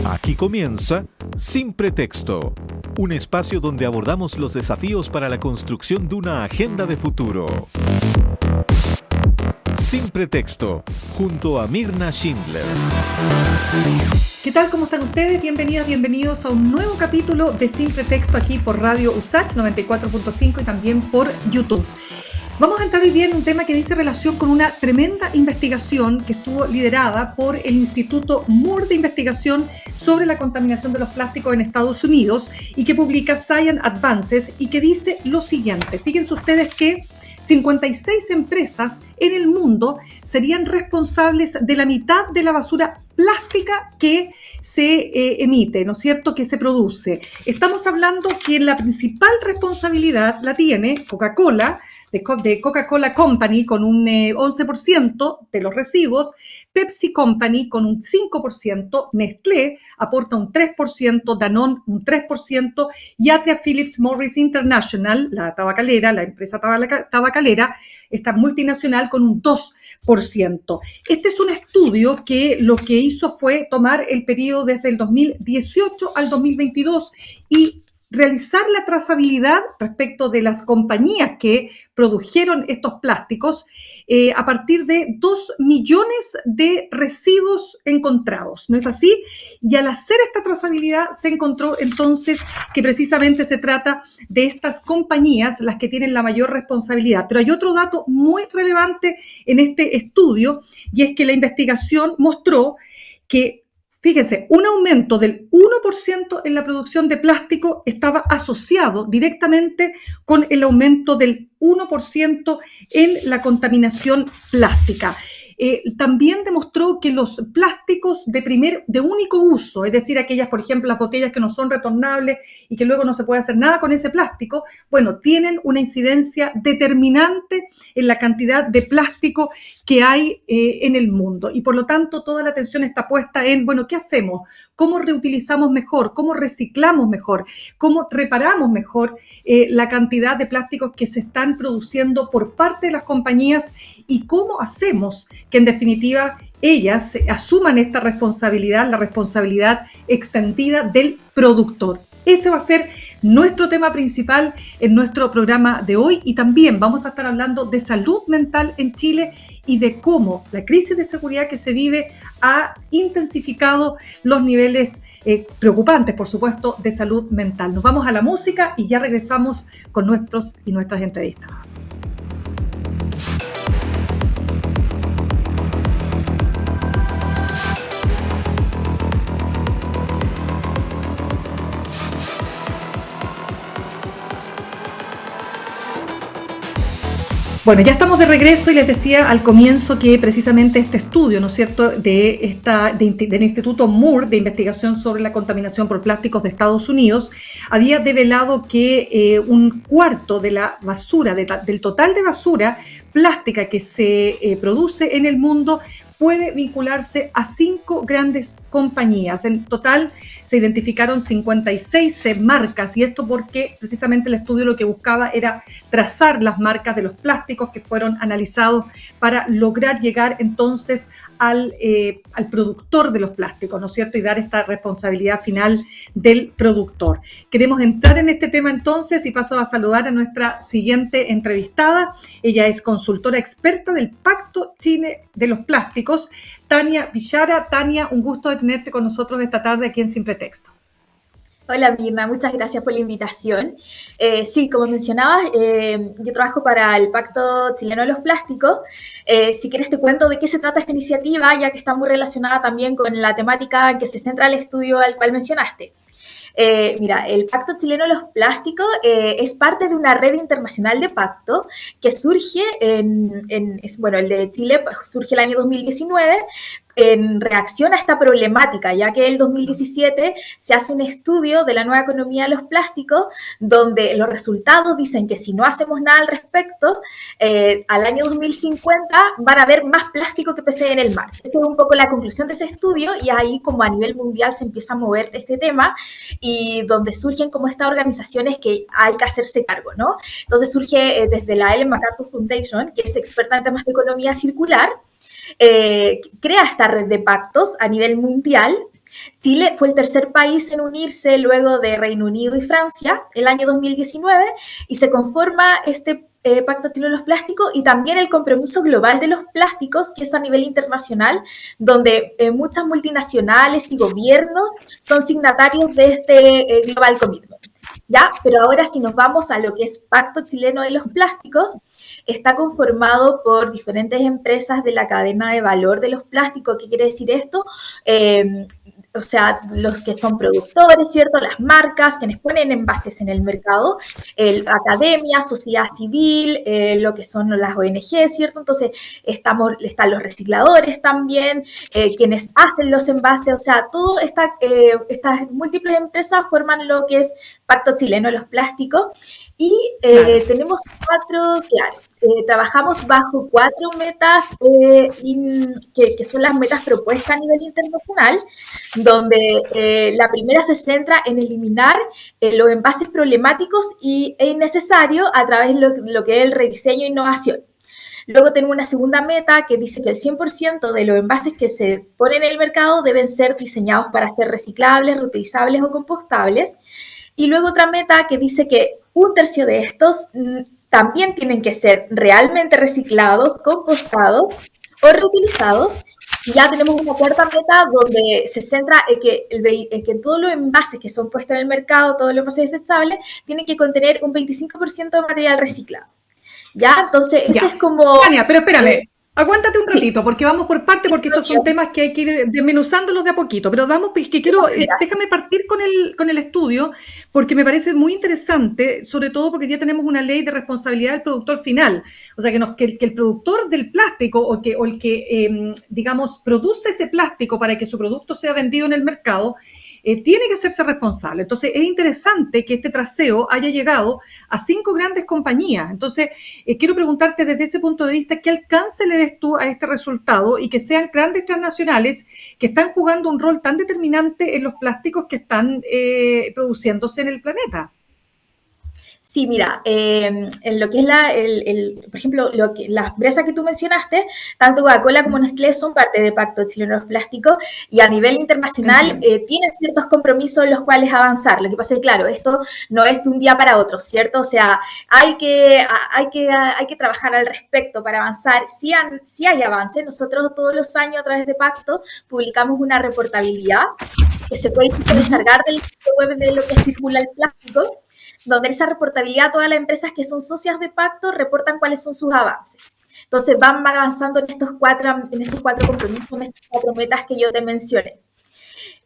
Aquí comienza Sin Pretexto, un espacio donde abordamos los desafíos para la construcción de una agenda de futuro. Sin Pretexto, junto a Mirna Schindler. ¿Qué tal? ¿Cómo están ustedes? Bienvenidas, bienvenidos a un nuevo capítulo de Sin Pretexto aquí por Radio USACH 94.5 y también por YouTube. Vamos a entrar hoy día en un tema que dice relación con una tremenda investigación que estuvo liderada por el Instituto Moore de Investigación sobre la contaminación de los plásticos en Estados Unidos y que publica Science Advances y que dice lo siguiente. Fíjense ustedes que 56 empresas en el mundo serían responsables de la mitad de la basura plástica que se emite, ¿no es cierto?, que se produce. Estamos hablando que la principal responsabilidad la tiene Coca-Cola, de Coca-Cola Company con un 11% de los residuos, Pepsi Company con un 5%, Nestlé aporta un 3%, Danone un 3% y Atria Phillips Morris International, la tabacalera, la empresa tabacalera, esta multinacional con un 2%. Este es un estudio que lo que hizo fue tomar el periodo desde el 2018 al 2022 y realizar la trazabilidad respecto de las compañías que produjeron estos plásticos a partir de 2 millones de residuos encontrados, ¿no es así? Y al hacer esta trazabilidad se encontró entonces que precisamente se trata de estas compañías las que tienen la mayor responsabilidad. Pero hay otro dato muy relevante en este estudio y es que la investigación mostró que, fíjense, un aumento del 1% en la producción de plástico estaba asociado directamente con el aumento del 1% en la contaminación plástica. También demostró que los plásticos de único uso, es decir, aquellas, por ejemplo, las botellas que no son retornables y que luego no se puede hacer nada con ese plástico, bueno, tienen una incidencia determinante en la cantidad de plástico que hay en el mundo. Y por lo tanto, toda la atención está puesta en, bueno, ¿qué hacemos? ¿Cómo reutilizamos mejor? ¿Cómo reciclamos mejor? ¿Cómo reparamos mejor la cantidad de plásticos que se están produciendo por parte de las compañías? ¿Y cómo hacemos que en definitiva ellas asuman esta responsabilidad, la responsabilidad extendida del productor? Ese va a ser nuestro tema principal en nuestro programa de hoy y también vamos a estar hablando de salud mental en Chile y de cómo la crisis de seguridad que se vive ha intensificado los niveles preocupantes, por supuesto, de salud mental. Nos vamos a la música y ya regresamos con nuestros y nuestras entrevistas. Bueno, ya estamos de regreso y les decía al comienzo que precisamente este estudio, ¿no es cierto?, del Instituto Moore de Investigación sobre la Contaminación por Plásticos de Estados Unidos, había develado que un cuarto de la basura, del total de basura plástica que se produce en el mundo, puede vincularse a 5 grandes compañías. En total se identificaron 56 marcas y esto porque precisamente el estudio lo que buscaba era trazar las marcas de los plásticos que fueron analizados para lograr llegar entonces al productor de los plásticos, ¿no es cierto? Y dar esta responsabilidad final del productor. Queremos entrar en este tema entonces y paso a saludar a nuestra siguiente entrevistada. Ella es consultora experta del Pacto Chile de los Plásticos, Tania Villara. Tania, un gusto de tenerte con nosotros esta tarde aquí en Sin Pretexto. Hola Mirna, muchas gracias por la invitación. Sí, como mencionabas, yo trabajo para el Pacto Chileno de los Plásticos. Si quieres te cuento de qué se trata esta iniciativa, ya que está muy relacionada también con la temática en que se centra el estudio al cual mencionaste. Mira, el Pacto Chileno de los Plásticos es parte de una red internacional de pacto que surge el de Chile surge el año 2019 en reacción a esta problemática, ya que en el 2017 se hace un estudio de la nueva economía de los plásticos, donde los resultados dicen que si no hacemos nada al respecto, al año 2050 van a haber más plástico que peces en el mar. Esa es un poco la conclusión de ese estudio, y ahí como a nivel mundial se empieza a mover este tema, y donde surgen como estas organizaciones que hay que hacerse cargo, ¿no? Entonces surge desde la Ellen MacArthur Foundation, que es experta en temas de economía circular, crea esta red de pactos a nivel mundial Chile fue el tercer país en unirse luego de Reino Unido y Francia el año 2019 y se conforma este Pacto Chileno de los Plásticos y también el compromiso global de los plásticos, que es a nivel internacional, donde muchas multinacionales y gobiernos son signatarios de este Global Commitment. ¿Ya? Pero ahora si nos vamos a lo que es Pacto Chileno de los Plásticos, está conformado por diferentes empresas de la cadena de valor de los plásticos. ¿Qué quiere decir esto? O sea, los que son productores, ¿cierto? Las marcas, quienes ponen envases en el mercado, academia, sociedad civil, lo que son las ONG, ¿cierto? Entonces, están los recicladores también, quienes hacen los envases, o sea, todas estas múltiples empresas forman lo que es Pacto Chileno de los Plásticos y tenemos trabajamos bajo 4 metas que son las metas propuestas a nivel internacional, donde la primera se centra en eliminar los envases problemáticos e innecesarios a través de lo que es el rediseño e innovación. Luego tenemos una segunda meta que dice que el 100% de los envases que se ponen en el mercado deben ser diseñados para ser reciclables, reutilizables o compostables. Y luego otra meta que dice que 1/3 de estos también tienen que ser realmente reciclados, compostados o reutilizados. Y ya tenemos una cuarta meta donde se centra en que todos los envases que son puestos en el mercado, todos los envases desechables, tienen que contener un 25% de material reciclado. ¿Ya? Entonces, ese es como... Tania, pero espérame. Aguántate un ratito, porque vamos por parte, porque estos son temas que hay que ir desmenuzándolos de a poquito, pero déjame partir con el estudio, porque me parece muy interesante, sobre todo porque ya tenemos una ley de responsabilidad del productor final, o sea, que el productor del plástico o el que digamos, produce ese plástico para que su producto sea vendido en el mercado, tiene que hacerse responsable. Entonces, es interesante que este traceo haya llegado a 5 grandes compañías. Entonces, quiero preguntarte desde ese punto de vista, ¿qué alcance le ves tú a este resultado y que sean grandes transnacionales que están jugando un rol tan determinante en los plásticos que están produciéndose en el planeta? Sí, mira, en lo que es por ejemplo, las empresas que tú mencionaste, tanto Coca-Cola como Nestlé son parte de Pacto Chileno de los Plásticos y a nivel internacional tienen ciertos compromisos en los cuales avanzar. Lo que pasa es que, claro, esto no es de un día para otro, ¿cierto? O sea, hay que trabajar al respecto para avanzar. Si hay avance, nosotros todos los años a través de Pacto publicamos una reportabilidad que se puede descargar del sitio web de lo que circula el plástico, donde esa reportabilidad, todas las empresas que son socias de Pacto reportan cuáles son sus avances. Entonces van avanzando en estos cuatro compromisos, en estas 4 metas que yo te mencioné.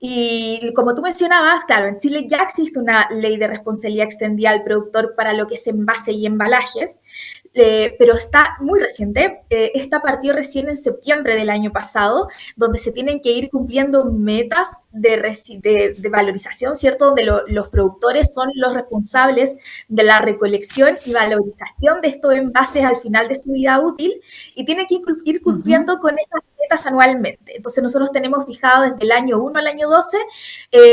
Y como tú mencionabas, claro, en Chile ya existe una ley de responsabilidad extendida al productor para lo que es envase y embalajes, pero está muy reciente. Esta partió recién en septiembre del año pasado, donde se tienen que ir cumpliendo metas de valorización, ¿cierto? Donde los productores son los responsables de la recolección y valorización de estos envases al final de su vida útil y tienen que ir cumpliendo con esas metas anualmente. Entonces nosotros tenemos fijado desde el año 1 al año 12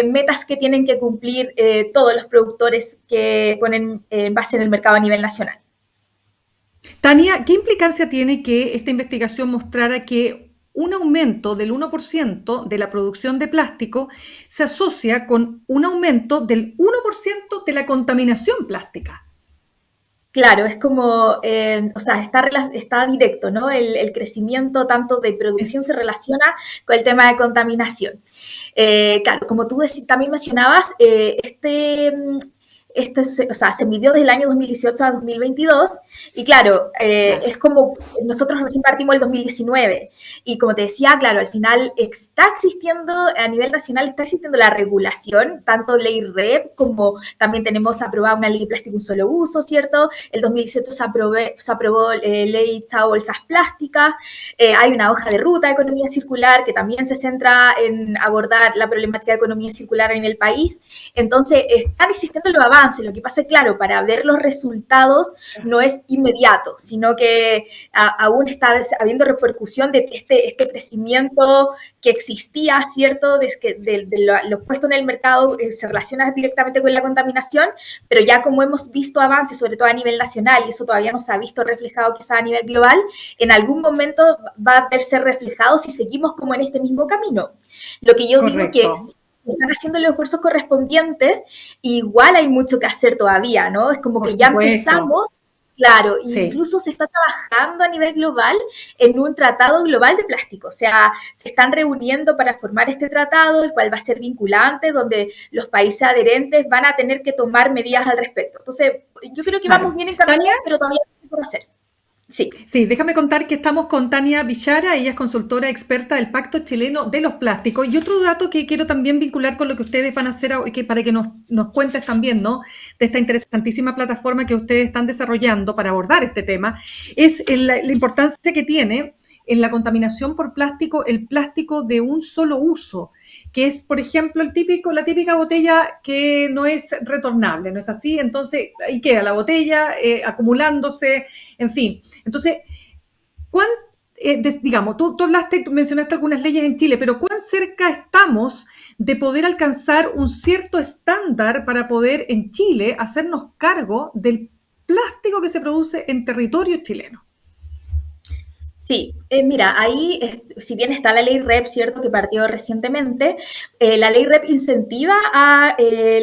metas que tienen que cumplir todos los productores que ponen envase en el mercado a nivel nacional. Tania, ¿qué implicancia tiene que esta investigación mostrara que un aumento del 1% de la producción de plástico se asocia con un aumento del 1% de la contaminación plástica? Claro, es como, o sea, está directo, ¿no? El crecimiento tanto de producción se relaciona con el tema de contaminación. Claro, como tú también mencionabas, o sea, se midió desde el año 2018 a 2022 y claro, es como nosotros recién partimos el 2019 y como te decía, claro, al final está existiendo, a nivel nacional está existiendo la regulación, tanto ley REP como también tenemos aprobada una ley de plástico un solo uso, ¿cierto? El 2018 se aprobó ley Chao Bolsas Plásticas, hay una hoja de ruta de economía circular que también se centra en abordar la problemática de economía circular en el país, entonces están existiendo los avances. avance. Lo que pasa es, claro, para ver los resultados no es inmediato, sino que aún está habiendo repercusión de este crecimiento que existía, ¿cierto? De lo puesto en el mercado se relaciona directamente con la contaminación, pero ya como hemos visto avances, sobre todo a nivel nacional, y eso todavía no se ha visto reflejado quizá a nivel global, en algún momento va a verse reflejado si seguimos como en este mismo camino. Lo que yo digo que están haciendo los esfuerzos correspondientes, igual hay mucho que hacer todavía, ¿no? Es como que ya empezamos, claro, incluso se está trabajando a nivel global en un tratado global de plástico, o sea, se están reuniendo para formar este tratado, el cual va a ser vinculante, donde los países adherentes van a tener que tomar medidas al respecto. Entonces, yo creo que vamos bien encaminados, pero todavía hay por hacer. Sí, déjame contar que estamos con Tania Villara, ella es consultora experta del Pacto Chileno de los Plásticos. Y otro dato que quiero también vincular con lo que ustedes van a hacer, para que nos cuentes también, ¿no?, de esta interesantísima plataforma que ustedes están desarrollando para abordar este tema, es la importancia que tiene en la contaminación por plástico, el plástico de un solo uso, que es, por ejemplo, la típica botella que no es retornable, ¿no es así? Entonces, ahí queda la botella acumulándose, en fin. Entonces, digamos, tú mencionaste algunas leyes en Chile, pero ¿cuán cerca estamos de poder alcanzar un cierto estándar para poder en Chile hacernos cargo del plástico que se produce en territorio chileno? Sí, mira, ahí, si bien está la ley REP, ¿cierto?, que partió recientemente, la ley REP incentiva a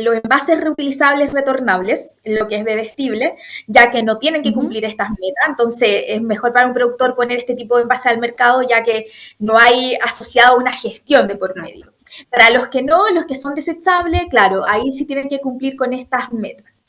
los envases reutilizables retornables, lo que es bebestible, ya que no tienen que cumplir estas metas, entonces es mejor para un productor poner este tipo de envase al mercado, ya que no hay asociado una gestión de por medio. Para los que no, los que son desechables, claro, ahí sí tienen que cumplir con estas metas.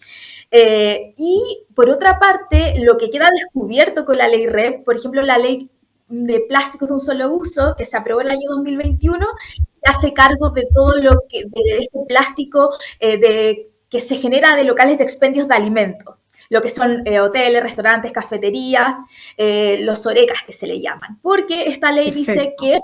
Y por otra parte, lo que queda descubierto con la ley REP, por ejemplo, la ley de plásticos de un solo uso, que se aprobó en el año 2021, se hace cargo de todo lo que, de este plástico que se genera de locales de expendios de alimentos, lo que son hoteles, restaurantes, cafeterías, los orecas que se le llaman, porque esta ley dice que,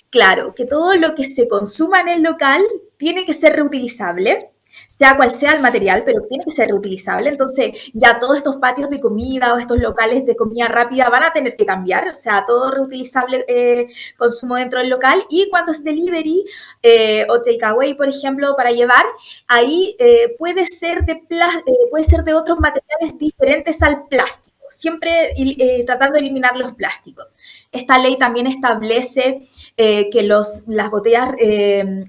claro, que todo lo que se consuma en el local tiene que ser reutilizable, sea cual sea el material, pero tiene que ser reutilizable. Entonces, ya todos estos patios de comida o estos locales de comida rápida van a tener que cambiar, o sea, todo reutilizable consumo dentro del local. Y cuando es delivery o takeaway, por ejemplo, para llevar, ahí puede ser de otros materiales diferentes al plástico, siempre tratando de eliminar los plásticos. Esta ley también establece que las botellas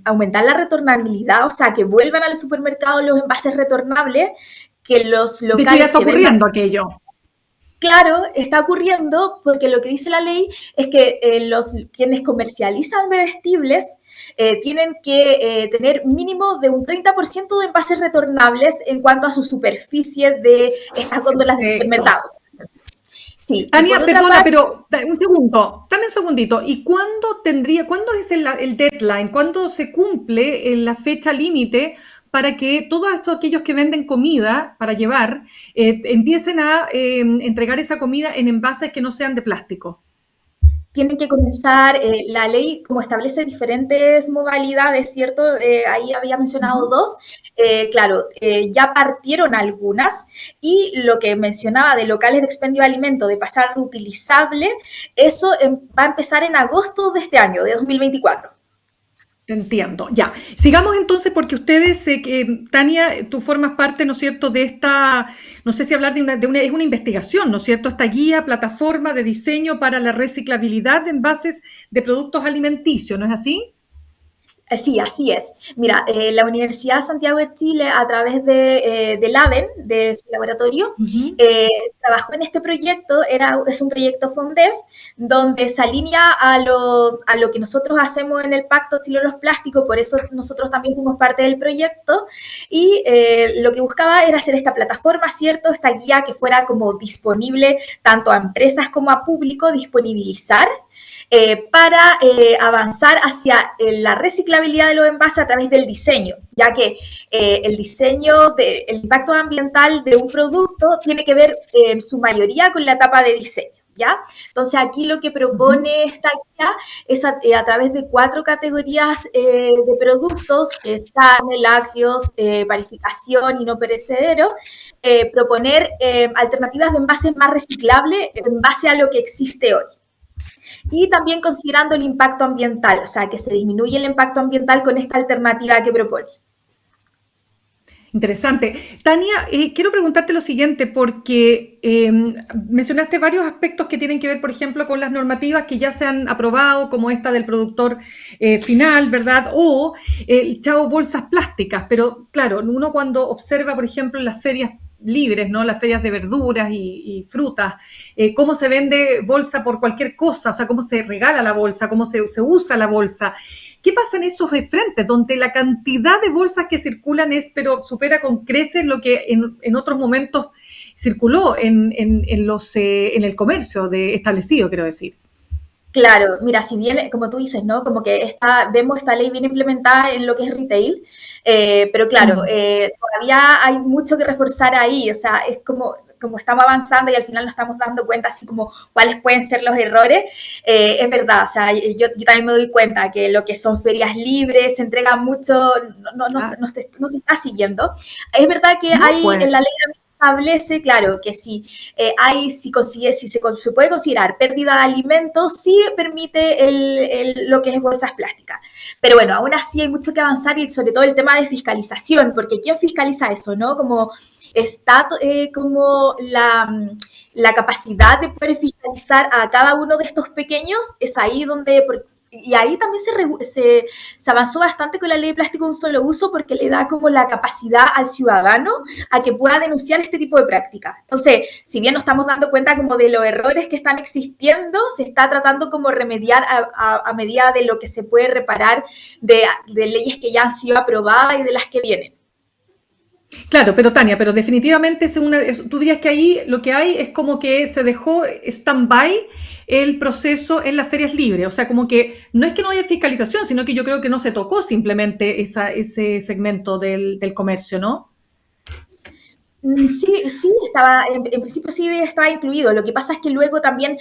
aumentar la retornabilidad, o sea, que vuelvan al supermercado los envases retornables, que los locales... De hecho, ya está ocurriendo aquello. Claro, está ocurriendo porque lo que dice la ley es que quienes comercializan bebestibles tienen que tener mínimo de un 30% de envases retornables en cuanto a su superficie de estas góndolas de supermercado. Sí, Tania, perdona, pero un segundo, dame un segundito. ¿Y cuándo es el deadline? ¿Cuándo se cumple la fecha límite para que todos aquellos que venden comida para llevar empiecen a entregar esa comida en envases que no sean de plástico? Tienen que comenzar, la ley como establece diferentes modalidades, ¿cierto? Ahí había mencionado dos. Claro, ya partieron algunas y lo que mencionaba de locales de expendio de alimentos, de pasar a reutilizable, eso va a empezar en agosto de este año, de 2024. Entiendo, ya. Sigamos entonces porque ustedes, Tania, tú formas parte, ¿no es cierto?, de esta, no sé si hablar es una investigación, ¿no es cierto?, esta guía, plataforma de diseño para la reciclabilidad de envases de productos alimenticios, ¿no es así? Sí, así es. Mira, la Universidad de Santiago de Chile, a través de LAVEN, de su laboratorio, trabajó en este proyecto. Es un proyecto FONDEF, donde se alinea a lo que nosotros hacemos en el Pacto Chileno de los Plásticos, por eso nosotros también fuimos parte del proyecto, y lo que buscaba era hacer esta plataforma, ¿cierto? Esta guía que fuera como disponible tanto a empresas como a público, disponibilizar, para avanzar hacia la reciclabilidad de los envases a través del diseño, ya que el diseño, el impacto ambiental de un producto tiene que ver en su mayoría con la etapa de diseño. ¿ya? Entonces, aquí lo que propone esta guía es a través de 4 categorías de productos, que es carne, lácteos, panificación y no perecedero, proponer alternativas de envases más reciclables en base a lo que existe hoy. Y también considerando el impacto ambiental, o sea, que se disminuye el impacto ambiental con esta alternativa que propone. Interesante. Tania, quiero preguntarte lo siguiente, porque mencionaste varios aspectos que tienen que ver, por ejemplo, con las normativas que ya se han aprobado, como esta del productor final, ¿verdad? O el chavo bolsas plásticas. Pero claro, uno cuando observa, por ejemplo, en las ferias libres, ¿no? Las ferias de verduras y frutas, cómo se vende bolsa por cualquier cosa, o sea, cómo se regala la bolsa, cómo se usa la bolsa. ¿Qué pasa en esos frentes donde la cantidad de bolsas que circulan pero supera con creces lo que en otros momentos circuló en el comercio establecido, quiero decir? Claro, mira, si bien, como tú dices, ¿no? Como que vemos esta ley bien implementada en lo que es retail, pero claro, todavía hay mucho que reforzar ahí, o sea, es como estamos avanzando y al final nos estamos dando cuenta así como cuáles pueden ser los errores, es verdad, o sea, yo también me doy cuenta que lo que son ferias libres, se entrega mucho, no se está siguiendo. Es verdad que hay en la ley establece, claro, que si se puede considerar pérdida de alimentos, sí permite lo que es bolsas plásticas. Pero bueno, aún así hay mucho que avanzar y sobre todo el tema de fiscalización, porque ¿quién fiscaliza eso, no? Como está como la capacidad de poder fiscalizar a cada uno de estos pequeños, es ahí donde... Y ahí también se avanzó bastante con la ley de plástico de un solo uso porque le da como la capacidad al ciudadano a que pueda denunciar este tipo de prácticas. Entonces, si bien nos estamos dando cuenta como de los errores que están existiendo, se está tratando como remediar a medida de lo que se puede reparar de leyes que ya han sido aprobadas y de las que vienen. Claro, pero Tania, pero definitivamente tú dirías que ahí lo que hay es como que se dejó stand-by el proceso en las ferias libres, o sea, como que no es que no haya fiscalización, sino que yo creo que no se tocó simplemente ese segmento del comercio, ¿no? Sí, estaba, en principio sí estaba incluido. Lo que pasa es que luego también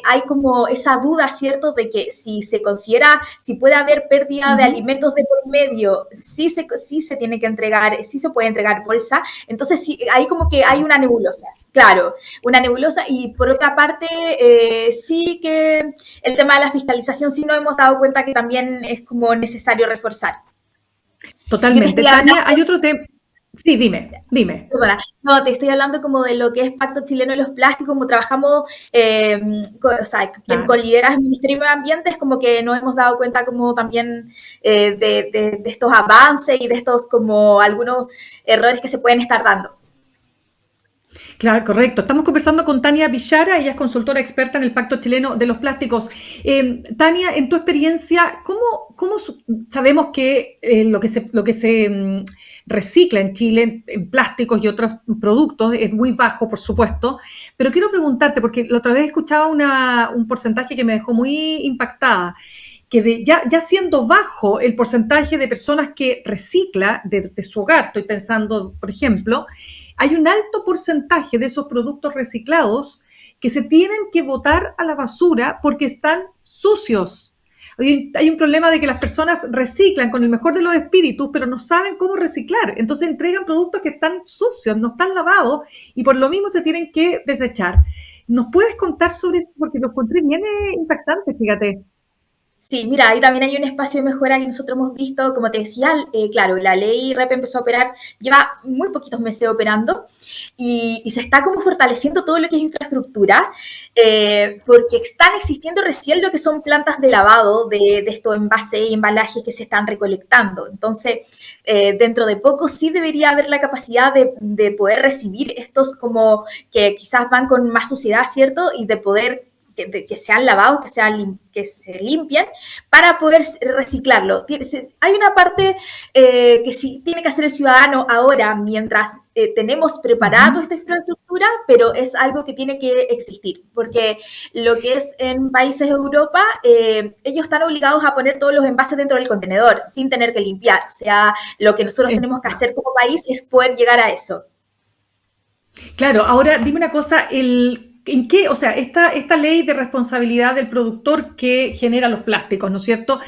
hay como esa duda, ¿cierto? De que si se considera, si puede haber pérdida de alimentos de por medio, sí se tiene que entregar, sí se puede entregar bolsa. Entonces, sí, ahí como que hay una nebulosa. Claro, una nebulosa. Y por otra parte, sí que el tema de la fiscalización sí nos hemos dado cuenta que también es como necesario reforzar. Totalmente. Tania, hay otro tema. Sí, dime. No, te estoy hablando como de lo que es Pacto Chileno de los Plásticos, como trabajamos, quien lidera el Ministerio de Medio Ambiente, es como que nos hemos dado cuenta como también de estos avances y de estos como algunos errores que se pueden estar dando. Claro, correcto. Estamos conversando con Tania Villara, ella es consultora experta en el Pacto Chileno de los Plásticos. Tania, en tu experiencia, ¿cómo sabemos que lo que se recicla en Chile en plásticos y otros productos es muy bajo, por supuesto? Pero quiero preguntarte, porque la otra vez escuchaba un porcentaje que me dejó muy impactada, que ya siendo bajo el porcentaje de personas que recicla de su hogar, estoy pensando, por ejemplo, hay un alto porcentaje de esos productos reciclados que se tienen que botar a la basura porque están sucios. Hay un problema de que las personas reciclan con el mejor de los espíritus, pero no saben cómo reciclar. Entonces entregan productos que están sucios, no están lavados y por lo mismo se tienen que desechar. ¿Nos puedes contar sobre eso? Porque lo encontré bien impactante, fíjate. Sí, mira, ahí también hay un espacio de mejora que nosotros hemos visto, como te decía, claro, la ley REP empezó a operar, lleva muy poquitos meses operando y se está como fortaleciendo todo lo que es infraestructura, porque están existiendo recién lo que son plantas de lavado de estos envases y embalajes que se están recolectando. Entonces, dentro de poco sí debería haber la capacidad de poder recibir estos como que quizás van con más suciedad, ¿cierto? Y de poder que sean lavados, que se limpien, para poder reciclarlo. Hay una parte que sí tiene que hacer el ciudadano ahora, mientras tenemos preparado esta infraestructura, pero es algo que tiene que existir, porque lo que es en países de Europa, ellos están obligados a poner todos los envases dentro del contenedor, sin tener que limpiar. O sea, lo que nosotros tenemos que hacer como país es poder llegar a eso. Claro, ahora dime una cosa, ¿En qué? O sea, esta ley de responsabilidad del productor que genera los plásticos, ¿no es cierto?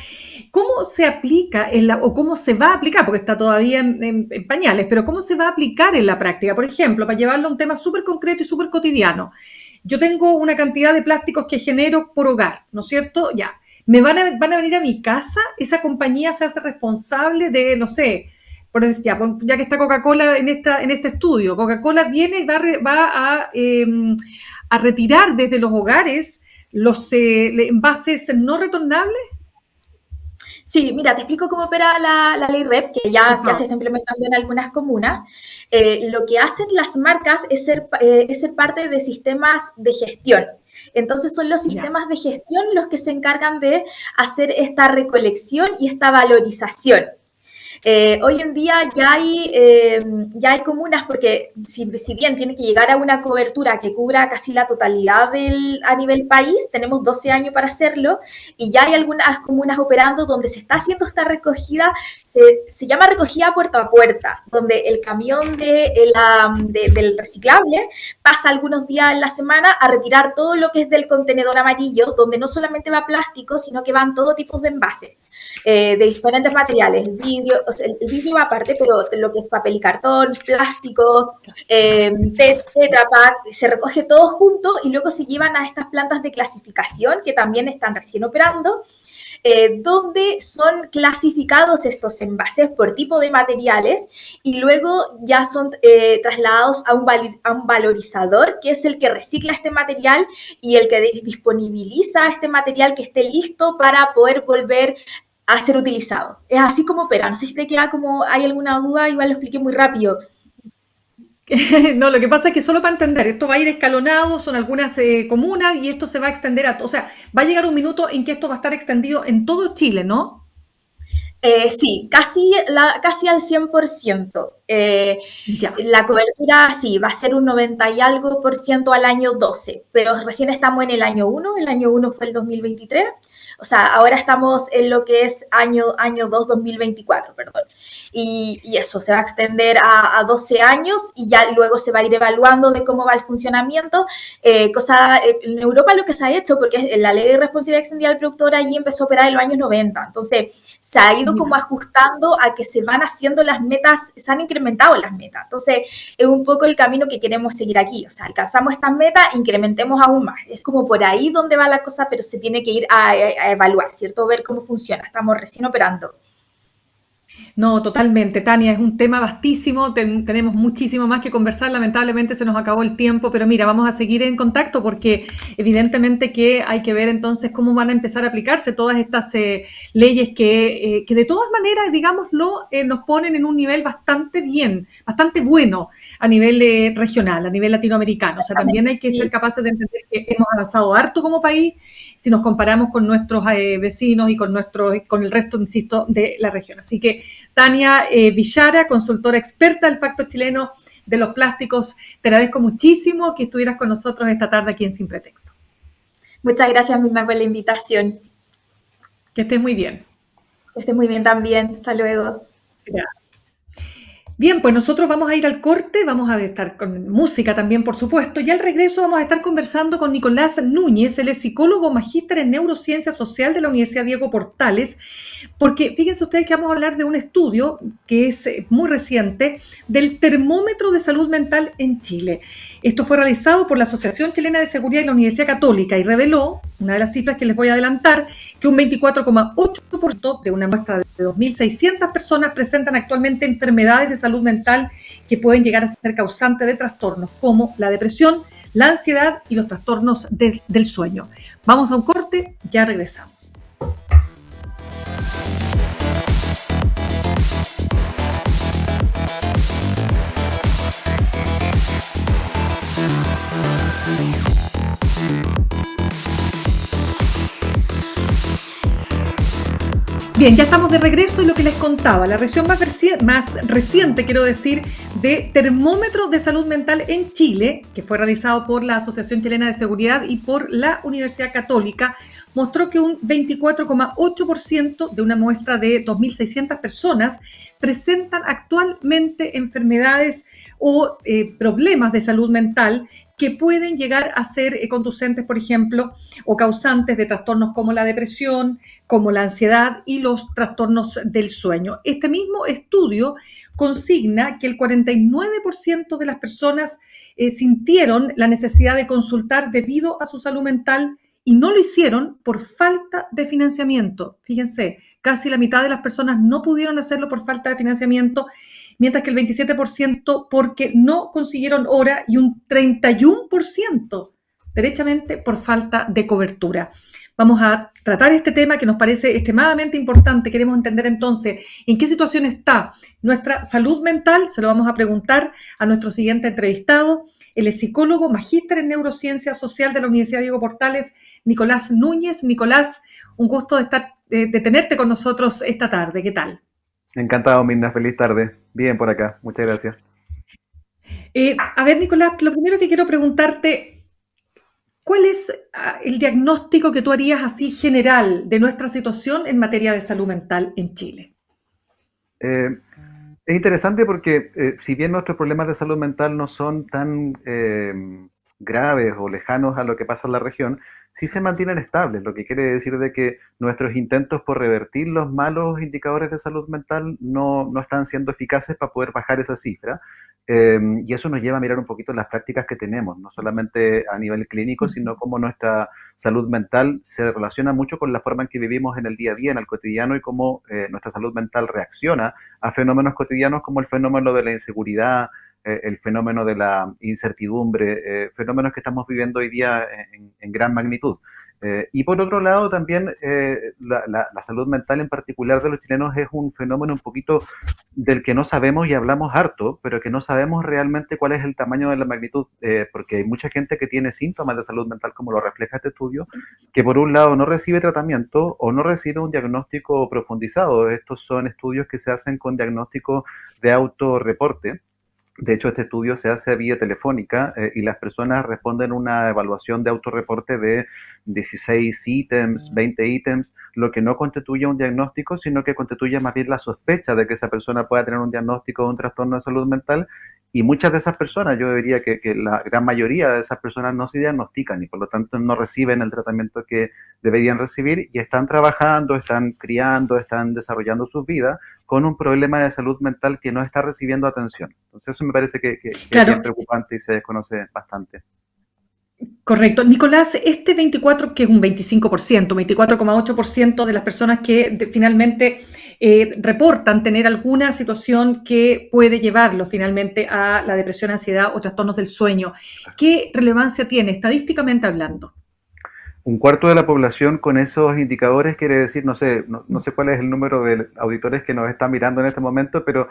¿Cómo se aplica o cómo se va a aplicar? Porque está todavía en pañales, pero ¿cómo se va a aplicar en la práctica? Por ejemplo, para llevarlo a un tema súper concreto y súper cotidiano. Yo tengo una cantidad de plásticos que genero por hogar, ¿no es cierto? Ya. Van a venir a mi casa, esa compañía se hace responsable de, no sé, por decir, ya que está Coca-Cola en este estudio, Coca-Cola viene y va a retirar desde los hogares los envases no retornables. Sí, mira, te explico cómo opera la ley REP, que ya se está implementando en algunas comunas. Lo que hacen las marcas es ser parte de sistemas de gestión. Entonces son los sistemas de gestión los que se encargan de hacer esta recolección y esta valorización. Hoy en día ya hay comunas, porque si bien tiene que llegar a una cobertura que cubra casi la totalidad a nivel país, tenemos 12 años para hacerlo, y ya hay algunas comunas operando donde se está haciendo esta recogida, se llama recogida puerta a puerta, donde el camión del reciclable pasa algunos días en la semana a retirar todo lo que es del contenedor amarillo, donde no solamente va plástico, sino que van todo tipo de envases. De diferentes materiales, vidrio, o sea, el vidrio va aparte, pero lo que es papel y cartón, plásticos, Tetra Pak, se recoge todo junto y luego se llevan a estas plantas de clasificación que también están recién operando, donde son clasificados estos envases por tipo de materiales y luego ya son trasladados a un valorizador, que es el que recicla este material y el que disponibiliza este material que esté listo para poder volver a ser utilizado. Es así como opera. No sé si te queda como hay alguna duda, igual lo expliqué muy rápido. No, lo que pasa es que solo para entender, esto va a ir escalonado, son algunas comunas y esto se va a extender o sea, va a llegar un minuto en que esto va a estar extendido en todo Chile, ¿no? Sí, casi al 100%. La cobertura, sí, va a ser un 90 y algo por ciento al año 12, pero recién estamos en el año 1, el año 1 fue el 2023, o sea, ahora estamos en lo que es año 2, 2024, perdón. Y eso se va a extender a 12 años y ya luego se va a ir evaluando de cómo va el funcionamiento. En Europa lo que se ha hecho, porque la ley de responsabilidad extendida del productor allí empezó a operar en los años 90, entonces se ha ido como ajustando a que se van haciendo las metas, se han incrementado las metas. Entonces, es un poco el camino que queremos seguir aquí. O sea, alcanzamos estas metas, incrementemos aún más. Es como por ahí donde va la cosa, pero se tiene que ir a evaluar, ¿cierto? Ver cómo funciona. Estamos recién operando. No, totalmente, Tania, es un tema vastísimo, tenemos muchísimo más que conversar, lamentablemente se nos acabó el tiempo, pero mira, vamos a seguir en contacto porque evidentemente que hay que ver entonces cómo van a empezar a aplicarse todas estas leyes que de todas maneras, digámoslo, nos ponen en un nivel bastante bueno a nivel regional, a nivel latinoamericano. O sea, también hay que ser capaces de entender que hemos avanzado harto como país si nos comparamos con nuestros vecinos y con el resto, insisto, de la región. Así que Tania Villara, consultora experta del Pacto Chileno de los Plásticos, te agradezco muchísimo que estuvieras con nosotros esta tarde aquí en Sin Pretexto. Muchas gracias, Mirna, por la invitación. Que estés muy bien. Que estés muy bien también. Hasta luego. Gracias. Bien, pues nosotros vamos a ir al corte, vamos a estar con música también, por supuesto, y al regreso vamos a estar conversando con Nicolás Núñez, él es psicólogo magíster en neurociencia social de la Universidad Diego Portales, porque fíjense ustedes que vamos a hablar de un estudio que es muy reciente del termómetro de salud mental en Chile. Esto fue realizado por la Asociación Chilena de Seguridad y la Universidad Católica y reveló, una de las cifras que les voy a adelantar, que un 24,8% de una muestra de 2.600 personas presentan actualmente enfermedades de salud mental que pueden llegar a ser causantes de trastornos como la depresión, la ansiedad y los trastornos del sueño. Vamos a un corte, ya regresamos. Bien, ya estamos de regreso y lo que les contaba, la revisión más reciente, quiero decir, de termómetros de salud mental en Chile, que fue realizado por la Asociación Chilena de Seguridad y por la Universidad Católica, mostró que un 24,8% de una muestra de 2.600 personas presentan actualmente enfermedades o problemas de salud mental que pueden llegar a ser conducentes, por ejemplo, o causantes de trastornos como la depresión, como la ansiedad y los trastornos del sueño. Este mismo estudio consigna que el 49% de las personas sintieron la necesidad de consultar debido a su salud mental y no lo hicieron por falta de financiamiento. Fíjense, casi la mitad de las personas no pudieron hacerlo por falta de financiamiento, mientras que el 27% porque no consiguieron hora y un 31% derechamente por falta de cobertura. Vamos a tratar este tema que nos parece extremadamente importante. Queremos entender entonces en qué situación está nuestra salud mental. Se lo vamos a preguntar a nuestro siguiente entrevistado. Él es psicólogo, magíster en neurociencia social de la Universidad Diego Portales, Nicolás Núñez. Nicolás, un gusto de tenerte con nosotros esta tarde. ¿Qué tal? Encantado, Mirna. Feliz tarde. Bien por acá. Muchas gracias. A ver, Nicolás, lo primero que quiero preguntarte, ¿cuál es el diagnóstico que tú harías así general de nuestra situación en materia de salud mental en Chile? Es interesante porque si bien nuestros problemas de salud mental no son tan graves o lejanos a lo que pasa en la región, sí se mantienen estables, lo que quiere decir de que nuestros intentos por revertir los malos indicadores de salud mental no están siendo eficaces para poder bajar esa cifra. Y eso nos lleva a mirar un poquito las prácticas que tenemos, no solamente a nivel clínico, sino cómo nuestra salud mental se relaciona mucho con la forma en que vivimos en el día a día, en el cotidiano, y cómo nuestra salud mental reacciona a fenómenos cotidianos como el fenómeno de la inseguridad, el fenómeno de la incertidumbre, fenómenos que estamos viviendo hoy día en gran magnitud. Y por otro lado, también la salud mental en particular de los chilenos es un fenómeno un poquito del que no sabemos y hablamos harto, pero que no sabemos realmente cuál es el tamaño de la magnitud, porque hay mucha gente que tiene síntomas de salud mental, como lo refleja este estudio, que por un lado no recibe tratamiento o no recibe un diagnóstico profundizado. Estos son estudios que se hacen con diagnóstico de autorreporte. De hecho, este estudio se hace vía telefónica y las personas responden una evaluación de autorreporte de 16 ítems, 20 ítems, lo que no constituye un diagnóstico, sino que constituye más bien la sospecha de que esa persona pueda tener un diagnóstico de un trastorno de salud mental. Y muchas de esas personas, yo diría que la gran mayoría de esas personas no se diagnostican y por lo tanto no reciben el tratamiento que deberían recibir y están trabajando, están criando, están desarrollando sus vidas con un problema de salud mental que no está recibiendo atención. Entonces eso me parece que Claro. es bien preocupante y se desconoce bastante. Correcto. Nicolás, este 24, que es un 25%, 24,8% de las personas que finalmente reportan tener alguna situación que puede llevarlo finalmente a la depresión, ansiedad o trastornos del sueño. ¿Qué relevancia tiene estadísticamente hablando? Un cuarto de la población con esos indicadores quiere decir, no sé cuál es el número de auditores que nos están mirando en este momento, pero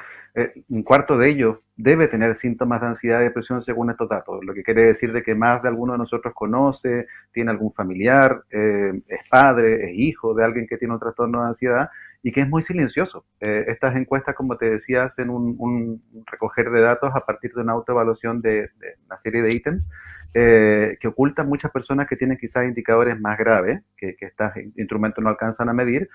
un cuarto de ellos debe tener síntomas de ansiedad y depresión según estos datos, lo que quiere decir de que más de alguno de nosotros conoce, tiene algún familiar, es padre, es hijo de alguien que tiene un trastorno de ansiedad y que es muy silencioso. Estas encuestas, como te decía, hacen un recoger de datos a partir de una autoevaluación de una serie de ítems que ocultan muchas personas que tienen quizás indicadores más graves, que estos instrumentos no alcanzan a medir,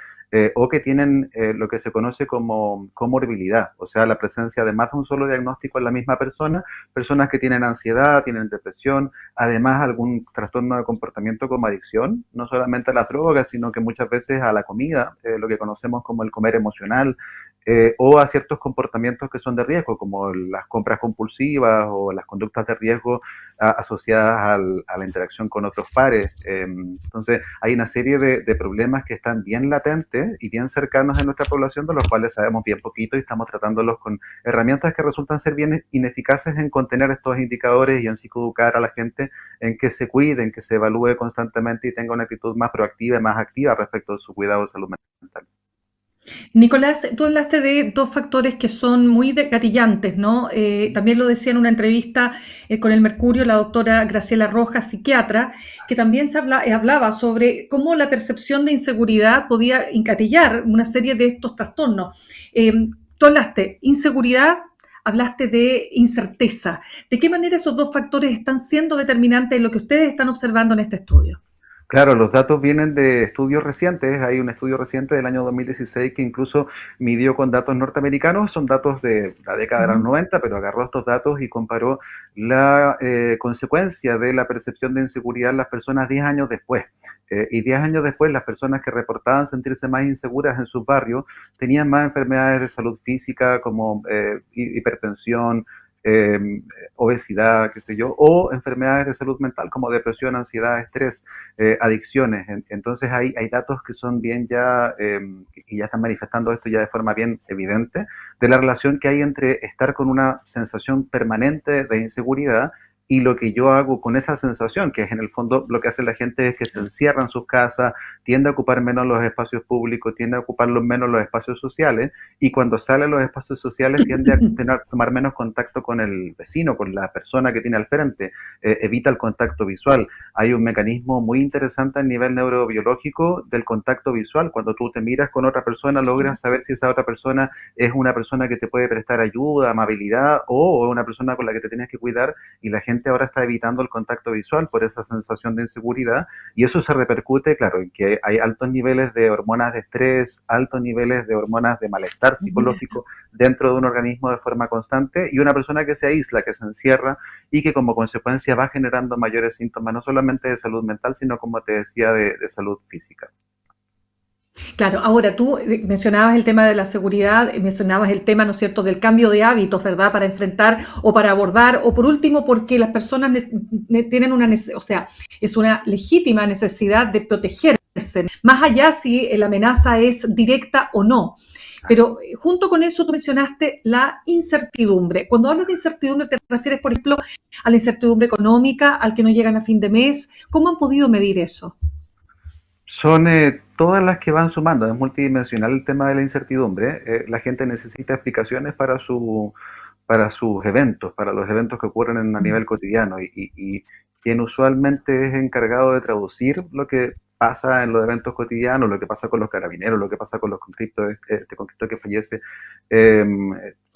o que tienen lo que se conoce como comorbilidad, o sea, la presencia de más de un solo diagnóstico en la misma persona, personas que tienen ansiedad, tienen depresión, además algún trastorno de comportamiento como adicción, no solamente a las drogas, sino que muchas veces a la comida, lo que conocemos como el comer emocional, o a ciertos comportamientos que son de riesgo, como las compras compulsivas o las conductas de riesgo asociadas a la interacción con otros pares. Entonces, hay una serie de problemas que están bien latentes y bien cercanos en nuestra población, de los cuales sabemos bien poquito y estamos tratándolos con herramientas que resultan ser bien ineficaces en contener estos indicadores y en psicoeducar a la gente en que se cuide, en que se evalúe constantemente y tenga una actitud más proactiva y más activa respecto de su cuidado de salud mental. Nicolás, tú hablaste de dos factores que son muy gatillantes, ¿no? También lo decía en una entrevista con el Mercurio la doctora Graciela Rojas, psiquiatra, que también hablaba sobre cómo la percepción de inseguridad podía engatillar una serie de estos trastornos. Tú hablaste inseguridad, hablaste de incerteza. ¿De qué manera esos dos factores están siendo determinantes en lo que ustedes están observando en este estudio? Claro, los datos vienen de estudios recientes. Hay un estudio reciente del año 2016 que incluso midió con datos norteamericanos, son datos de la década de los Ujú. 90, pero agarró estos datos y comparó la consecuencia de la percepción de inseguridad en las personas 10 años después. Y 10 años después, las personas que reportaban sentirse más inseguras en sus barrios tenían más enfermedades de salud física como hipertensión, eh, obesidad, qué sé yo, o enfermedades de salud mental como depresión, ansiedad, estrés, adicciones. Entonces hay datos que son bien ya, y ya están manifestando esto ya de forma bien evidente, de la relación que hay entre estar con una sensación permanente de inseguridad y lo que yo hago con esa sensación, que es en el fondo lo que hace la gente es que se encierra en sus casas, tiende a ocupar menos los espacios públicos, tiende a ocupar menos los espacios sociales, y cuando sale a los espacios sociales tiende a tomar menos contacto con el vecino, con la persona que tiene al frente, evita el contacto visual. Hay un mecanismo muy interesante a nivel neurobiológico del contacto visual. Cuando tú te miras con otra persona, logras saber si esa otra persona es una persona que te puede prestar ayuda, amabilidad, o una persona con la que te tienes que cuidar, y la gente ahora está evitando el contacto visual por esa sensación de inseguridad, y eso se repercute, claro, en que hay altos niveles de hormonas de estrés, altos niveles de hormonas de malestar Ya. psicológico dentro de un organismo de forma constante, y una persona que se aísla, que se encierra y que como consecuencia va generando mayores síntomas, no solamente de salud mental, sino como te decía, de salud física. Claro, ahora tú mencionabas el tema de la seguridad, mencionabas el tema, ¿no es cierto?, del cambio de hábitos, ¿verdad?, para enfrentar o para abordar, o por último, porque las personas tienen o sea, es una legítima necesidad de protegerse, más allá si la amenaza es directa o no. Pero junto con eso tú mencionaste la incertidumbre. Cuando hablas de incertidumbre, ¿te refieres, por ejemplo, a la incertidumbre económica, al que no llegan a fin de mes? ¿Cómo han podido medir eso? Son todas las que van sumando, es multidimensional el tema de la incertidumbre. La gente necesita explicaciones para sus eventos, para los eventos que ocurren a nivel cotidiano, y quien usualmente es encargado de traducir lo que pasa en los eventos cotidianos, lo que pasa con los carabineros, lo que pasa con los conflictos, este conflicto que fallece, eh,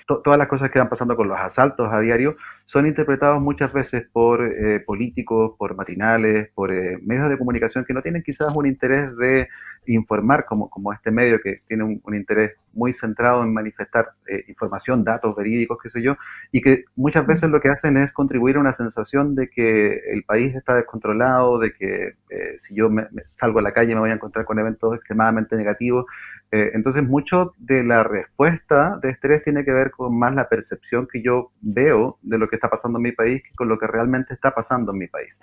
todas las cosas que van pasando con los asaltos a diario, son interpretados muchas veces por políticos, por matinales, por medios de comunicación que no tienen quizás un interés de informar como este medio que tiene un interés muy centrado en manifestar información, datos verídicos, qué sé yo, y que muchas veces lo que hacen es contribuir a una sensación de que el país está descontrolado, de que si yo salgo a la calle me voy a encontrar con eventos extremadamente negativos. Entonces, mucho de la respuesta de estrés tiene que ver con más la percepción que yo veo de lo que está pasando en mi país que con lo que realmente está pasando en mi país.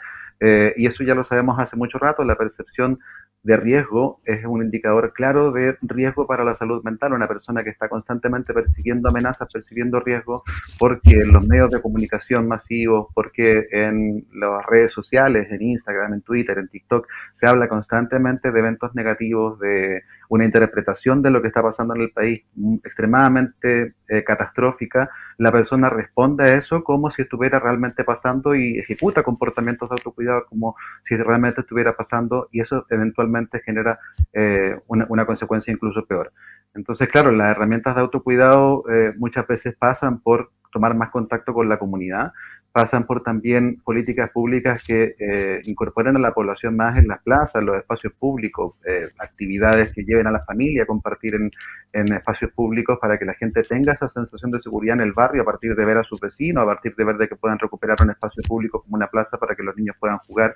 Y eso ya lo sabemos hace mucho rato, la percepción de riesgo es un indicador claro de riesgo para la salud mental. Una persona que está constantemente percibiendo amenazas, percibiendo riesgos, porque en los medios de comunicación masivos, porque en las redes sociales, en Instagram, en Twitter, en TikTok, se habla constantemente de eventos negativos, de una interpretación de lo que está pasando en el país extremadamente catastrófica. La persona responde a eso como si estuviera realmente pasando y ejecuta comportamientos de autocuidado como si realmente estuviera pasando, y eso eventualmente genera una consecuencia incluso peor. Entonces, claro, las herramientas de autocuidado muchas veces pasan por tomar más contacto con la comunidad, pasan por también políticas públicas que incorporen a la población más en las plazas, en los espacios públicos, actividades que lleven a la familia a compartir en espacios públicos para que la gente tenga esa sensación de seguridad en el barrio a partir de ver a sus vecinos, a partir de ver de que puedan recuperar un espacio público como una plaza para que los niños puedan jugar,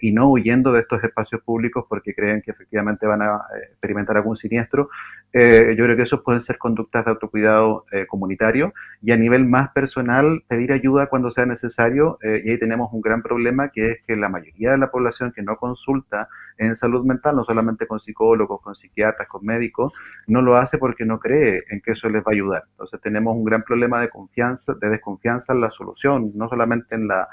y no huyendo de estos espacios públicos porque creen que efectivamente van a experimentar algún siniestro. Yo creo que esos pueden ser conductas de autocuidado comunitario, y a nivel más personal pedir ayuda cuando sea necesario, y ahí tenemos un gran problema, que es que la mayoría de la población que no consulta en salud mental, no solamente con psicólogos, con psiquiatras, con médicos, no lo hace porque no cree en que eso les va a ayudar. Entonces tenemos un gran problema de confianza, de desconfianza en la solución, no solamente en la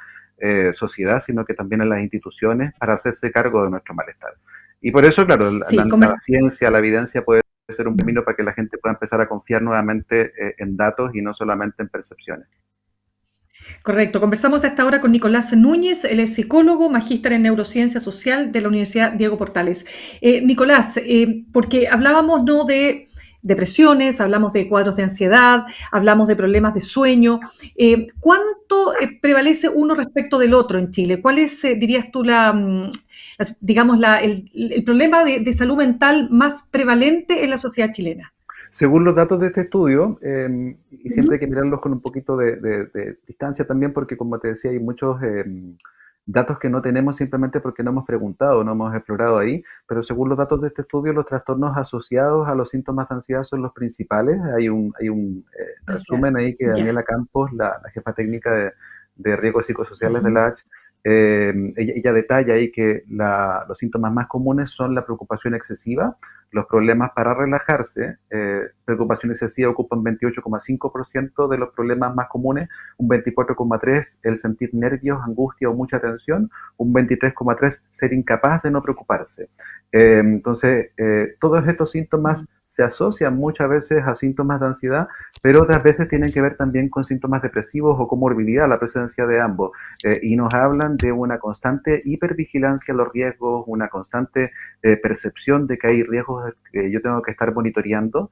sociedad, sino que también en las instituciones para hacerse cargo de nuestro malestar. Y por eso, claro, Sí, la ciencia, la evidencia puede ser un camino para que la gente pueda empezar a confiar nuevamente en datos y no solamente en percepciones. correcto. Conversamos a esta hora con Nicolás Núñez, él es psicólogo, magíster en neurociencia social de la Universidad Diego Portales. Nicolás, porque hablábamos, ¿no?, depresiones, hablamos de cuadros de ansiedad, hablamos de problemas de sueño. ¿Cuánto prevalece uno respecto del otro en Chile? ¿Cuál es, dirías tú, digamos, el problema de salud mental más prevalente en la sociedad chilena? Según los datos de este estudio, y siempre hay Ujú. que mirarlos con un poquito de distancia también, porque como te decía, hay muchos datos que no tenemos simplemente porque no hemos preguntado, no hemos explorado ahí, pero según los datos de este estudio, los trastornos asociados a los síntomas de ansiedad son los principales. Hay un Ansiedad. resumen ahí que Ya. Daniela Campos, la jefa técnica de riesgos psicosociales de Ujú. la H, ella detalla ahí que los síntomas más comunes son la preocupación excesiva, los problemas para relajarse. Preocupación excesiva ocupan 28,5% de los problemas más comunes, un 24,3% el sentir nervios, angustia o mucha tensión, un 23,3% ser incapaz de no preocuparse. Entonces, todos estos síntomas se asocian muchas veces a síntomas de ansiedad, pero otras veces tienen que ver también con síntomas depresivos o comorbilidad, la presencia de ambos. Y nos hablan de una constante hipervigilancia a los riesgos, una constante percepción de que hay riesgos que yo tengo que estar monitoreando,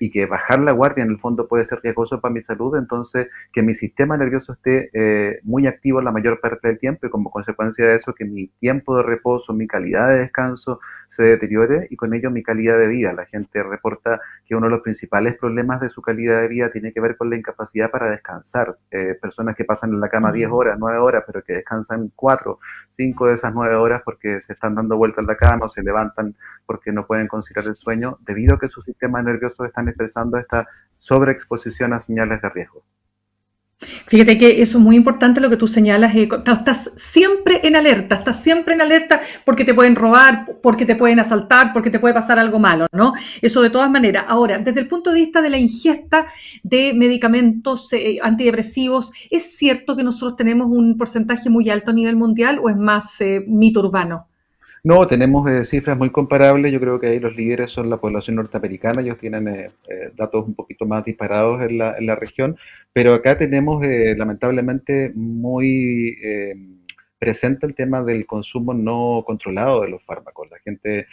y que bajar la guardia en el fondo puede ser riesgoso para mi salud. Entonces que mi sistema nervioso esté muy activo la mayor parte del tiempo, y como consecuencia de eso que mi tiempo de reposo, mi calidad de descanso se deteriore, y con ello mi calidad de vida. La gente reporta que uno de los principales problemas de su calidad de vida tiene que ver con la incapacidad para descansar. Personas que pasan en la cama 10 Mm. horas, 9 horas, pero que descansan 4, 5 de esas 9 horas porque se están dando vueltas en la cama o se levantan porque no pueden conciliar el sueño, debido a que sus sistemas nerviosos están expresando esta sobreexposición a señales de riesgo. Fíjate que eso es muy importante lo que tú señalas. Estás siempre en alerta porque te pueden robar, porque te pueden asaltar, porque te puede pasar algo malo, ¿no? Eso de todas maneras. Ahora, desde el punto de vista de la ingesta de medicamentos antidepresivos, ¿es cierto que nosotros tenemos un porcentaje muy alto a nivel mundial o es más mito urbano? No, tenemos cifras muy comparables. Yo creo que ahí los líderes son la población norteamericana. Ellos tienen datos un poquito más disparados en la región, pero acá tenemos lamentablemente muy presente el tema del consumo no controlado de los fármacos. La gente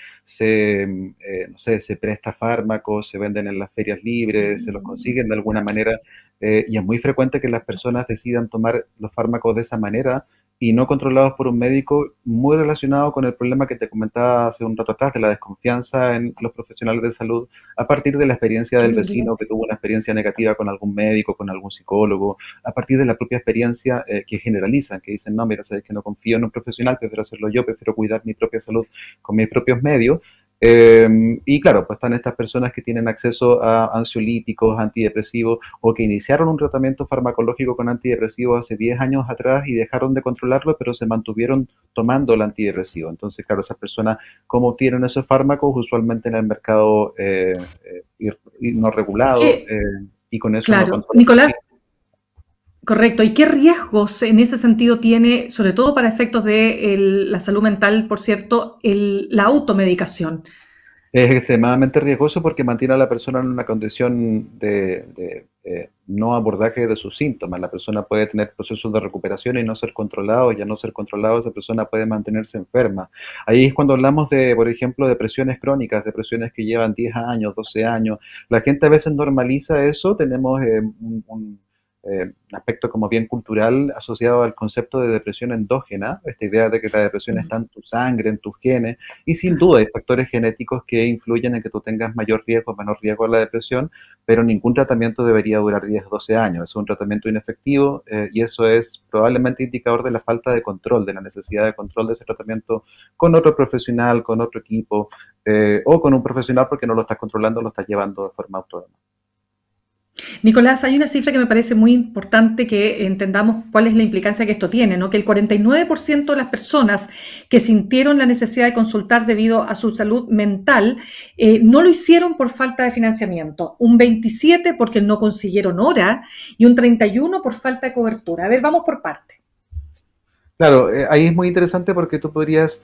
no sé, se presta fármacos, se venden en las ferias libres, se los consiguen de alguna manera, y es muy frecuente que las personas decidan tomar los fármacos de esa manera y no controlados por un médico, muy relacionado con el problema que te comentaba hace un rato atrás, de la desconfianza en los profesionales de salud, a partir de la experiencia Qué del vecino que evidente. tuvo una experiencia negativa con algún médico, con algún psicólogo, a partir de la propia experiencia que generalizan, que dicen, no, mira, sabes que no confío en un profesional, prefiero hacerlo yo, prefiero cuidar mi propia salud con mis propios medios. Y claro, pues están estas personas que tienen acceso a ansiolíticos, antidepresivos, o que iniciaron un tratamiento farmacológico con antidepresivos hace 10 años atrás y dejaron de controlarlo, pero se mantuvieron tomando el antidepresivo. Entonces, claro, esas personas, ¿cómo obtienen esos fármacos? Usualmente en el mercado y no regulado, ¿Qué? y con eso no Claro, controlan. Nicolás, correcto. ¿Y qué riesgos en ese sentido tiene, sobre todo para efectos de la salud mental, por cierto, la automedicación? Es extremadamente riesgoso porque mantiene a la persona en una condición de no abordaje de sus síntomas. La persona puede tener procesos de recuperación y no ser controlado, y al no ser controlado esa persona puede mantenerse enferma. Ahí es cuando hablamos de, por ejemplo, depresiones crónicas, depresiones que llevan 10 años, 12 años. La gente a veces normaliza eso. Tenemos un aspecto como bien cultural asociado al concepto de depresión endógena, esta idea de que la depresión está en tu sangre, en tus genes, y sin duda hay factores genéticos que influyen en que tú tengas mayor riesgo o menor riesgo a la depresión, pero ningún tratamiento debería durar 10 o 12 años. Es un tratamiento inefectivo, y eso es probablemente indicador de la falta de control, de la necesidad de control de ese tratamiento con otro profesional, con otro equipo, o con un profesional porque no lo estás controlando, lo estás llevando de forma autónoma. Nicolás, hay una cifra que me parece muy importante que entendamos cuál es la implicancia que esto tiene, ¿no? Que el 49% de las personas que sintieron la necesidad de consultar debido a su salud mental no lo hicieron por falta de financiamiento, un 27% porque no consiguieron hora y un 31% por falta de cobertura. A ver, vamos por parte. Claro, ahí es muy interesante porque tú podrías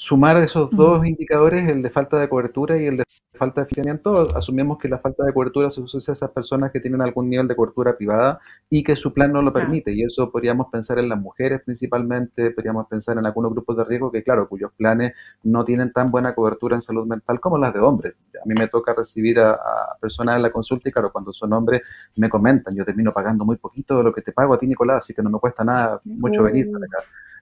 sumar esos dos indicadores, el de falta de cobertura y el de falta de financiamiento, asumimos que la falta de cobertura se asocia a esas personas que tienen algún nivel de cobertura privada y que su plan no lo Claro. permite. Y eso podríamos pensar en las mujeres principalmente, podríamos pensar en algunos grupos de riesgo que, claro, cuyos planes no tienen tan buena cobertura en salud mental como las de hombres. A mí me toca recibir a personas en la consulta y, claro, cuando son hombres me comentan, yo termino pagando muy poquito de lo que te pago a ti, Nicolás, así que no me cuesta nada mucho venir para acá.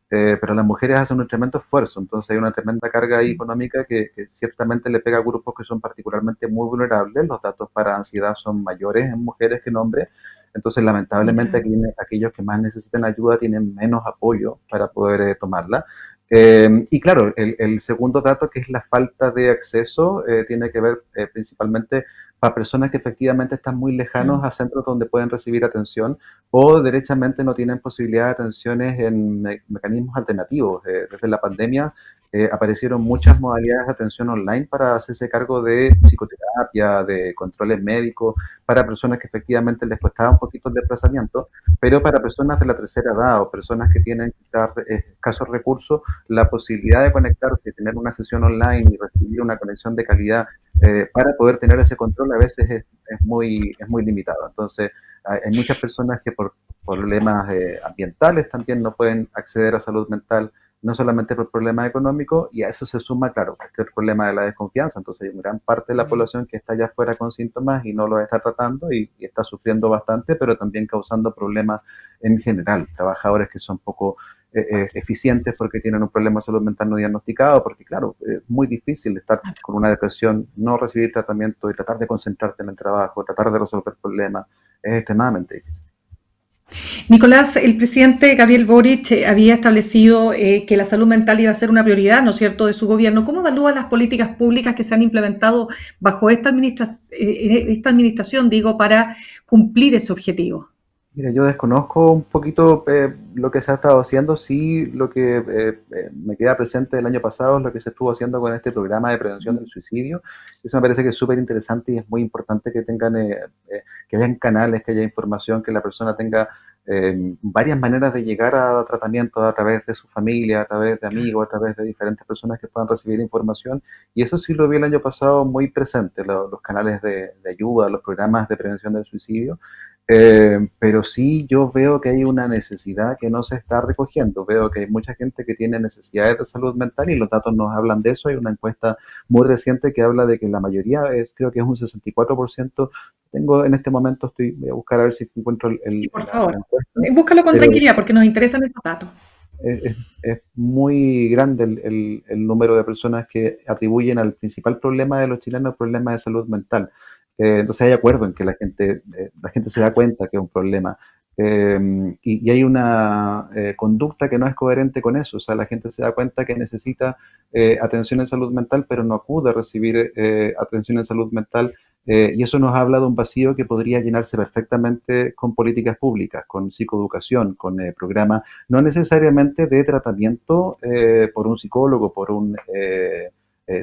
Pero las mujeres hacen un tremendo esfuerzo, entonces hay una tremenda carga ahí económica que ciertamente le pega a grupos que son particularmente muy vulnerables. Los datos para ansiedad son mayores en mujeres que en hombres, entonces lamentablemente Ya. aquellos que más necesitan ayuda tienen menos apoyo para poder tomarla. Y claro, el segundo dato, que es la falta de acceso, tiene que ver principalmente para personas que efectivamente están muy lejanos a centros donde pueden recibir atención o derechamente no tienen posibilidad de atenciones en mecanismos alternativos. Desde la pandemia aparecieron muchas modalidades de atención online para hacerse cargo de psicoterapia, de controles médicos, para personas que efectivamente les costaba un poquito el desplazamiento, pero para personas de la tercera edad o personas que tienen quizás escasos recursos, la posibilidad de conectarse, tener una sesión online y recibir una conexión de calidad para poder tener ese control a veces es muy limitado. Entonces, hay muchas personas que por problemas ambientales también no pueden acceder a salud mental, no solamente por problemas económicos, y a eso se suma, claro, el problema de la desconfianza. Entonces, hay una gran parte de la población que está allá afuera con síntomas y no los está tratando y está sufriendo bastante, pero también causando problemas en general. Trabajadores que son poco eficientes porque tienen un problema de salud mental no diagnosticado, porque claro, es muy difícil estar con una depresión, no recibir tratamiento y tratar de concentrarte en el trabajo, tratar de resolver problemas, es extremadamente difícil. Nicolás, el presidente Gabriel Boric había establecido que la salud mental iba a ser una prioridad, ¿no es cierto?, de su gobierno. ¿Cómo evalúa las políticas públicas que se han implementado bajo esta administración, digo, para cumplir ese objetivo? Mira, yo desconozco un poquito lo que se ha estado haciendo, sí lo que me queda presente del año pasado es lo que se estuvo haciendo con este programa de prevención del suicidio. Eso me parece que es súper interesante y es muy importante que tengan, que hayan canales, que haya información, que la persona tenga varias maneras de llegar a tratamiento a través de su familia, a través de amigos, a través de diferentes personas que puedan recibir información. Y eso sí lo vi el año pasado muy presente, los canales de ayuda, los programas de prevención del suicidio. Pero sí yo veo que hay una necesidad que no se está recogiendo. Veo que hay mucha gente que tiene necesidades de salud mental y los datos nos hablan de eso. Hay una encuesta muy reciente que habla de que la mayoría, creo que es un 64%. Tengo en este momento, voy a buscar a ver si encuentro Sí, por la favor. encuesta, Búscalo con pero tranquilidad porque nos interesan esos datos. es muy grande el número de personas que atribuyen al principal problema de los chilenos el problema de salud mental. Entonces hay acuerdo en que la gente se da cuenta que es un problema. Y hay una conducta que no es coherente con eso. O sea, la gente se da cuenta que necesita atención en salud mental, pero no acude a recibir atención en salud mental. Y eso nos habla de un vacío que podría llenarse perfectamente con políticas públicas, con psicoeducación, con programas, no necesariamente de tratamiento por un psicólogo, por un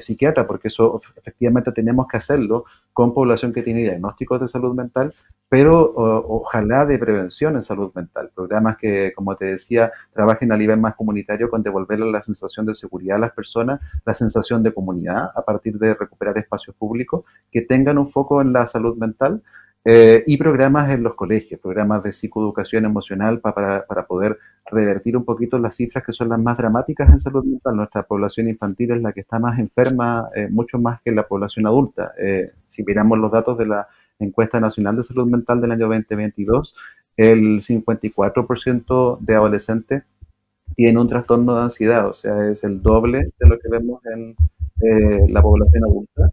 psiquiatra, porque eso efectivamente tenemos que hacerlo con población que tiene diagnósticos de salud mental, pero ojalá de prevención en salud mental. Programas que, como te decía, trabajen a nivel más comunitario con devolverle la sensación de seguridad a las personas, la sensación de comunidad a partir de recuperar espacios públicos, que tengan un foco en la salud mental. Y programas en los colegios, programas de psicoeducación emocional para poder revertir un poquito las cifras que son las más dramáticas en salud mental. Nuestra población infantil es la que está más enferma, mucho más que la población adulta. Si miramos los datos de la encuesta nacional de salud mental del año 2022, el 54% de adolescentes tiene un trastorno de ansiedad, o sea, es el doble de lo que vemos en la población adulta.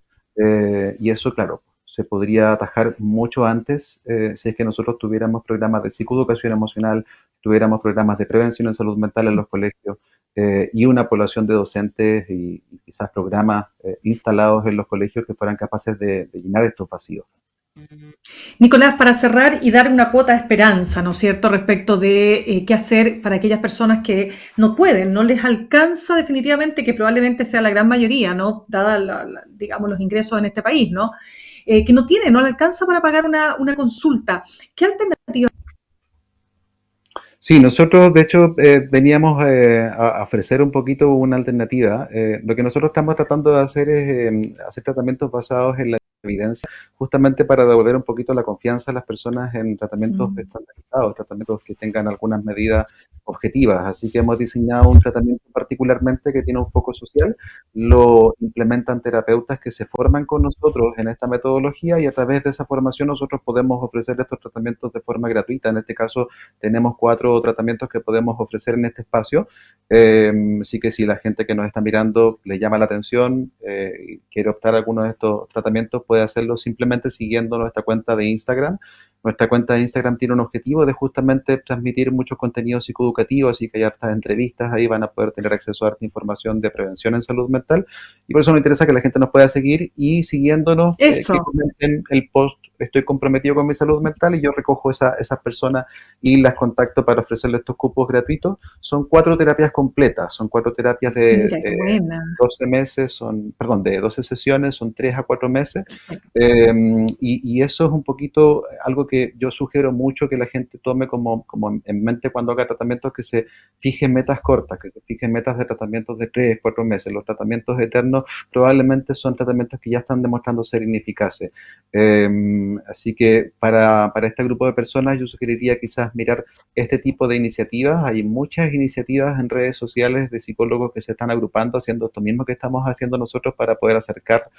Y eso, claro, se podría atajar mucho antes si es que nosotros tuviéramos programas de psicoeducación emocional, tuviéramos programas de prevención en salud mental en los colegios y una población de docentes y quizás programas instalados en los colegios que fueran capaces de llenar estos vacíos. Nicolás, para cerrar y dar una cuota de esperanza, ¿no es cierto?, respecto de qué hacer para aquellas personas que no pueden, no les alcanza definitivamente, que probablemente sea la gran mayoría, ¿no?, dada, digamos, los ingresos en este país, ¿no?, que no tiene, no le alcanza para pagar una consulta. ¿Qué alternativa? Sí, nosotros de hecho veníamos a ofrecer un poquito una alternativa. Lo que nosotros estamos tratando de hacer es hacer tratamientos basados en la evidencia, justamente para devolver un poquito la confianza a las personas en tratamientos Mm. estandarizados, tratamientos que tengan algunas medidas objetivas. Así que hemos diseñado un tratamiento particularmente que tiene un foco social, lo implementan terapeutas que se forman con nosotros en esta metodología y a través de esa formación nosotros podemos ofrecer estos tratamientos de forma gratuita. En este caso tenemos 4 tratamientos que podemos ofrecer en este espacio. Así que si la gente que nos está mirando le llama la atención y quiere optar a alguno de estos tratamientos, puede hacerlo simplemente siguiendo nuestra cuenta de Instagram. Nuestra cuenta de Instagram tiene un objetivo de justamente transmitir mucho contenido psicoeducativo, así que hay hartas entrevistas, ahí van a poder tener acceso a harta información de prevención en salud mental, y por eso nos interesa que la gente nos pueda seguir y siguiéndonos, que Eso. comenten el post, estoy comprometido con mi salud mental, y yo recojo esas personas y las contacto para ofrecerles estos cupos gratuitos. Son 4 terapias completas, son 4 terapias de Mira, qué buena. 12 meses, perdón, de 12 sesiones, son 3 a 4 meses. Perfecto. Y eso es un poquito algo que yo sugiero mucho que la gente tome como en mente cuando haga tratamientos, que se fijen metas cortas, que se fijen metas de tratamientos de 3, 4 meses. Los tratamientos eternos probablemente son tratamientos que ya están demostrando ser ineficaces. Así que para este grupo de personas yo sugeriría quizás mirar este tipo de iniciativas. Hay muchas iniciativas en redes sociales de psicólogos que se están agrupando haciendo esto mismo que estamos haciendo nosotros para poder acercar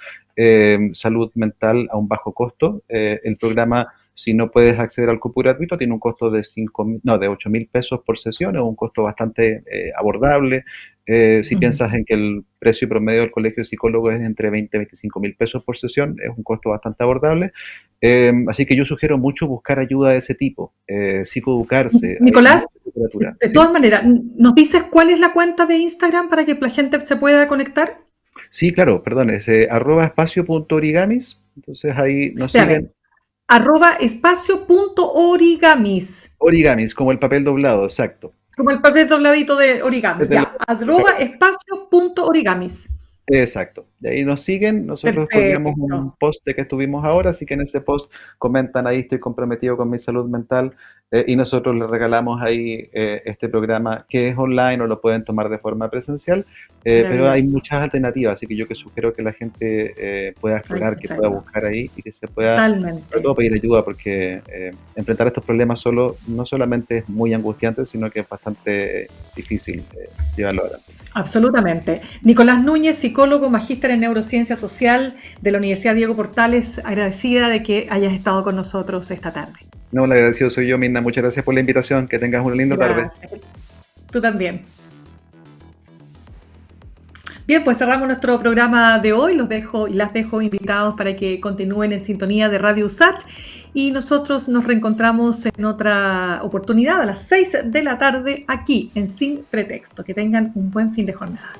salud mental a un bajo costo. El programa, si no puedes acceder al cupo gratuito, tiene un costo de 8.000 pesos por sesión, es un costo bastante abordable. Si Ujú. piensas en que el precio promedio del colegio de psicólogos es entre 20 y 25.000 pesos por sesión, es un costo bastante abordable. Así que yo sugiero mucho buscar ayuda de ese tipo, psicoeducarse, hay Nicolás, mucha literatura, de ¿sí? todas maneras, ¿nos dices cuál es la cuenta de Instagram para que la gente se pueda conectar? Sí, claro, perdón, es @espacio.origamis, entonces ahí nos Espérame, siguen. @espacio.origamis, Origamis, como el papel doblado, exacto. como el papel dobladito de origami, Desde ya, @espacio.origamis. Exacto. De ahí nos siguen, nosotros colgamos un Perfecto. post de que estuvimos ahora, así que en ese post comentan ahí, estoy comprometido con mi salud mental, y nosotros les regalamos ahí este programa que es online o lo pueden tomar de forma presencial, pero hay Maravilloso. muchas alternativas, así que yo que sugiero que la gente pueda Hay explorar, que que pueda hacerlo. buscar ahí y que se pueda, sobre Totalmente. todo, pedir ayuda, porque enfrentar estos problemas solo no solamente es muy angustiante, sino que es bastante difícil llevarlo adelante. Absolutamente. Nicolás Núñez, psicólogo, magíster en neurociencia social de la Universidad Diego Portales, agradecida de que hayas estado con nosotros esta tarde. No, el agradecido soy yo, Mirna. Muchas gracias por la invitación. Que tengas una linda tarde. Gracias. Tú también. Bien, pues cerramos nuestro programa de hoy. Los dejo y las dejo invitados para que continúen en sintonía de Radio USACH y nosotros nos reencontramos en otra oportunidad a las 6 de la tarde aquí en Sin Pretexto. Que tengan un buen fin de jornada.